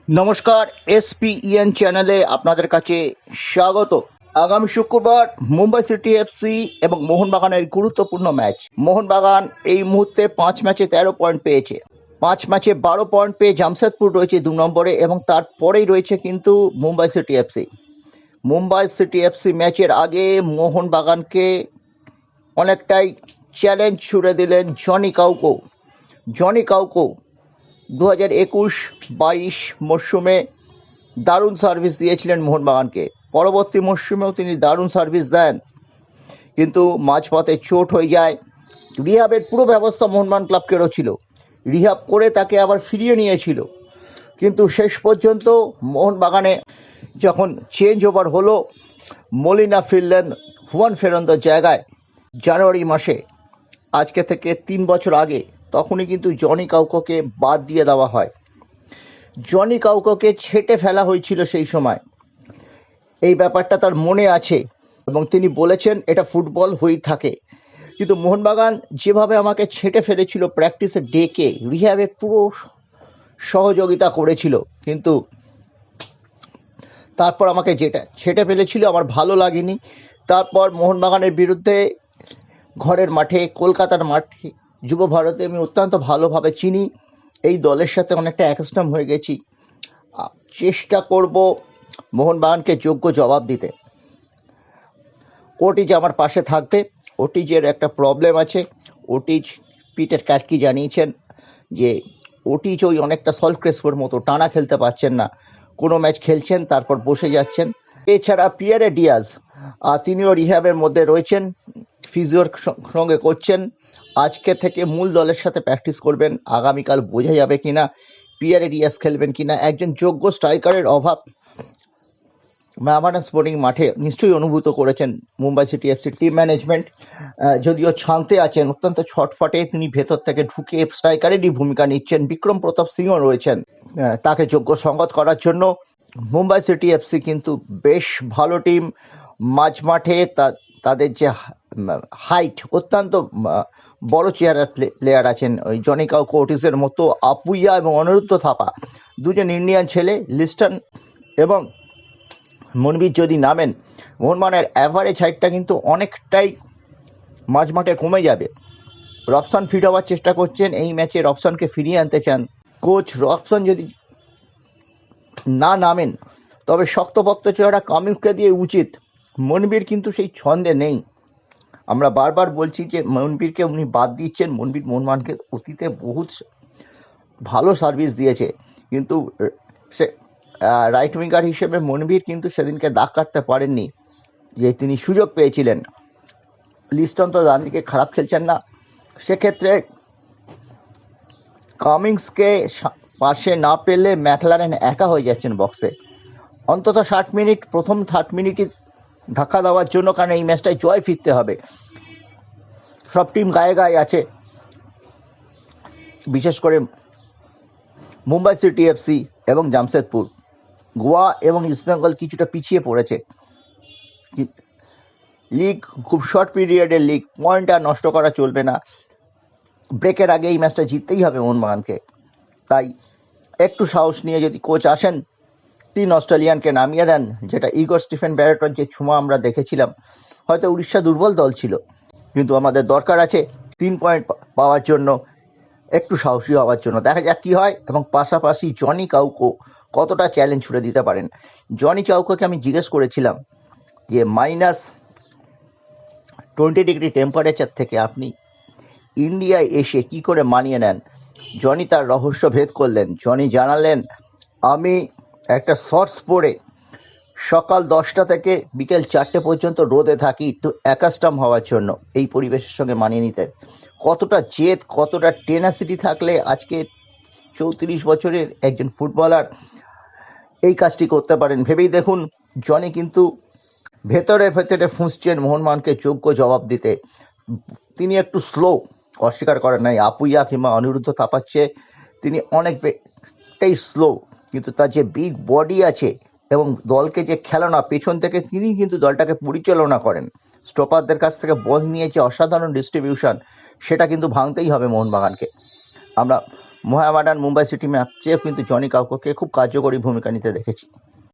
নমস্কার, এসপিইএন চ্যানেলে আপনাদের কাছে স্বাগত। আগামী শুক্রবার মুম্বাই সিটি এফসি এবং মোহনবাগানের গুরুত্বপূর্ণ ম্যাচ। মোহনবাগান এই মুহূর্তে 5 ম্যাচে 13 পয়েন্ট পেয়েছে। 5 ম্যাচে 12 পয়েন্ট পেয়ে জামশেদপুর রয়েছে 2 নম্বরে এবং তারপরেই রয়েছে কিন্তু Mumbai city FC. Mumbai city FC ম্যাচের আগে মোহনবাগানকে অনেকটাই চ্যালেঞ্জ ছুড়ে দিলেন জনি কাউকো 2021-22 মরশুমে দারুণ সার্ভিস দিয়েছিলেন মোহনবাগানকে। পরবর্তী মরশুমেও তিনি দারুণ সার্ভিস দেন, কিন্তু মাঝপথে চোট হয়ে যায়। রিহাবের পুরো ব্যবস্থা মোহনবাগান ক্লাবকেরও ছিল, রিহাব করে তাকে আবার ফিরিয়ে নিয়েছিল, কিন্তু শেষ পর্যন্ত মোহনবাগানে যখন চেঞ্জ ওভার হলো, মলিনা ফিরলেন হুয়ান ফেরান্দোর জায়গায় জানুয়ারি মাসে, আজকে থেকে 3 বছর আগে। তখনই কিন্তু জনি কাউকোকে বাদ দিয়ে দেওয়া হয়। জনি কাউকোকে ছেঁটে ফেলা হয়েছিল সেই সময়, এই ব্যাপারটা তার মনে আছে এবং তিনি বলেছেন এটা ফুটবল হয়েই থাকে। কিন্তু মোহনবাগান যেভাবে আমাকে ছেঁটে ফেলেছিল, প্র্যাকটিসে ডেকে রিহ্যাবে পুরো সহযোগিতা করেছিল, কিন্তু তারপর আমাকে যেটা ছেঁটে ফেলেছিল আমার ভালো লাগেনি। তারপর মোহনবাগানের বিরুদ্ধে ঘরের মাঠে, কলকাতার মাঠে, যুব ভারতে আমি অত্যন্ত ভালোভাবে চিনি, এই দলের সাথে অনেকটা অ্যাকাস্টম হয়ে গেছি। চেষ্টা করব মোহনবাগানকে যোগ্য জবাব দিতে। ওটিজ আমার পাশে থাকবে। ওটিজের একটা প্রবলেম আছে। ওটিজ পিটার ক্যাটকি জানিয়েছেন যে ওটিজ ওই অনেকটা সল্ট ক্রেসপোর মতো টানা খেলতে পারছেন না, কোনো ম্যাচ খেলছেন তারপর বসে যাচ্ছেন। এছাড়া পিয়ারে ডিয়াজ তিনিও রিহ্যাবের মধ্যে রয়েছেন, ফিজিওর সঙ্গে করছেন। আজকে থেকে মূল দলের সাথে প্র্যাকটিস করবেন। আগামীকাল বোঝা যাবে কিনা পিয়ারে ডিয়াজ খেলবেন কিনা। একজন যোগ্য স্ট্রাইকারের অভাব মোহামেডান স্পোর্টিং মাঠে নিশ্চয়ই অনুভূত করেছেন Mumbai city FC team management. যদিও ছানতে আছেন, অত্যন্ত ছটফটে, তিনি ভেতর থেকে ঢুকে স্ট্রাইকারেরই ভূমিকা নিচ্ছেন। বিক্রম প্রতাপ সিংও রয়েছেন তাকে যোগ্য সঙ্গত করার জন্য। মুম্বাই সিটি এফসি কিন্তু বেশ ভালো টিম। মাঝ মাঠে তাদের যে হাইট, অত্যন্ত বড় চেহারার প্লেয়ার আছেন, ওই জনি কাউকো, ওটিসের মতো আপুইয়া এবং অনিরুদ্ধ থাপা, দুজন ইন্ডিয়ান ছেলে। লিস্টন এবং মনবীর যদি নামেন, মোহনবাগানের অ্যাভারেজ হাইটটা কিন্তু অনেকটাই মাঝ মাঠে কমে যাবে। রবসন ফিট হওয়ার চেষ্টা করছেন, এই ম্যাচে রবসনকে ফিরিয়ে আনতে চান কোচ। রবসন যদি না নামেন তবে শক্তপক্ত চেহারা কামিংসকে দিয়ে উচিত। মনবীর কিন্তু সেই ছন্দে নেই। আমরা বারবার বলছি যে মনবীরকে উনি বাদ দিচ্ছেন। মনবীর মোহনবাগানকে অতীতে বহুত ভালো সার্ভিস দিয়েছে, কিন্তু সে রাইট উইঙ্গার হিসেবে মনবীর কিন্তু সেদিনকে দাগ কাটতে পারেননি, যে তিনি সুযোগ পেয়েছিলেন। লিস্টন তো ডান দিকে খারাপ খেলছেন না, সেক্ষেত্রে কামিংসকে পাশে না পেলে ম্যাকলারেন একা হয়ে যাচ্ছেন বক্সে। অন্তত 60 মিনিট, প্রথম 30 মিনিটই ধাক্কা দেওয়ার জন্য, কারণ এই ম্যাচটায় জয় ফিরতে হবে। সব টিম গায়ে গায়ে আছে, বিশেষ করে মুম্বাই সিটি এফসি এবং জামশেদপুর। গোয়া এবং ইস্টবেঙ্গল কিছুটা পিছিয়ে পড়েছে। লিগ খুব শর্ট পিরিয়ডের লিগ, পয়েন্ট আর নষ্ট করা চলবে না। ব্রেকের আগে এই ম্যাচটা জিততেই হবে মোহনবাগানকে। তাই একটু সাহস নিয়ে যদি কোচ আসেন, 3 অস্ট্রেলিয়ানকে নামিয়ে দেন, যেটা ইগর স্টিফেন ব্যারেটন যে ছোঁয়া আমরা দেখেছিলাম। হয়তো উড়িষ্যা দুর্বল দল ছিল, কিন্তু আমাদের দরকার আছে 3 পয়েন্ট পাওয়ার জন্য, একটু সাহসী হওয়ার জন্য। দেখা যাক কী হয়। এবং পাশাপাশি জনি কাউকো কতটা চ্যালেঞ্জ ছুড়ে দিতে পারেন। জনি কাউকোকে আমি জিজ্ঞেস করেছিলাম যে -20 ডিগ্রি টেম্পারেচার থেকে আপনি ইন্ডিয়ায় এসে কি করে মানিয়ে নেন। জনি তার রহস্য ভেদ করলেন। জনি জানালেন, আমি একটা শর্টস পরে সকাল 10টা থেকে বিকেল 4টে পর্যন্ত রোদে থাকি, একটু অ্যাকাস্টম হওয়ার জন্য, এই পরিবেশের সঙ্গে মানিয়ে নিতে। কতটা জেদ, কতটা টেনাসিটি থাকলে আজকে 34 বছরের একজন ফুটবলার এই কাজটি করতে পারেন, ভেবেই দেখুন। জনি কিন্তু ভেতরে ভেতরে ফুঁসছেন মোহনবাগানকে যোগ্য জবাব দিতে। তিনি একটু স্লো, অস্বীকার করেন নাই। আপুইয়া কিংবা অনিরুদ্ধ থাপাচ্ছে, তিনি অনেকটাই স্লো, কিন্তু তার যে বিগ বডি আছে এবং দলকে যে খেলানো পেছন থেকে, তিনি কিন্তু দলটাকে পরিচালনা করেন। স্টপারদের কাছ থেকে বল নিয়ে যে অসাধারণ ডিস্ট্রিবিউশন, সেটা কিন্তু ভাঙতেই হবে মোহনবাগানকে। আমরা মোহামেডান মুম্বাই সিটি ম্যাচেও কিন্তু জনি কাউকোকে খুব কার্যকরী ভূমিকা নিতে দেখেছি।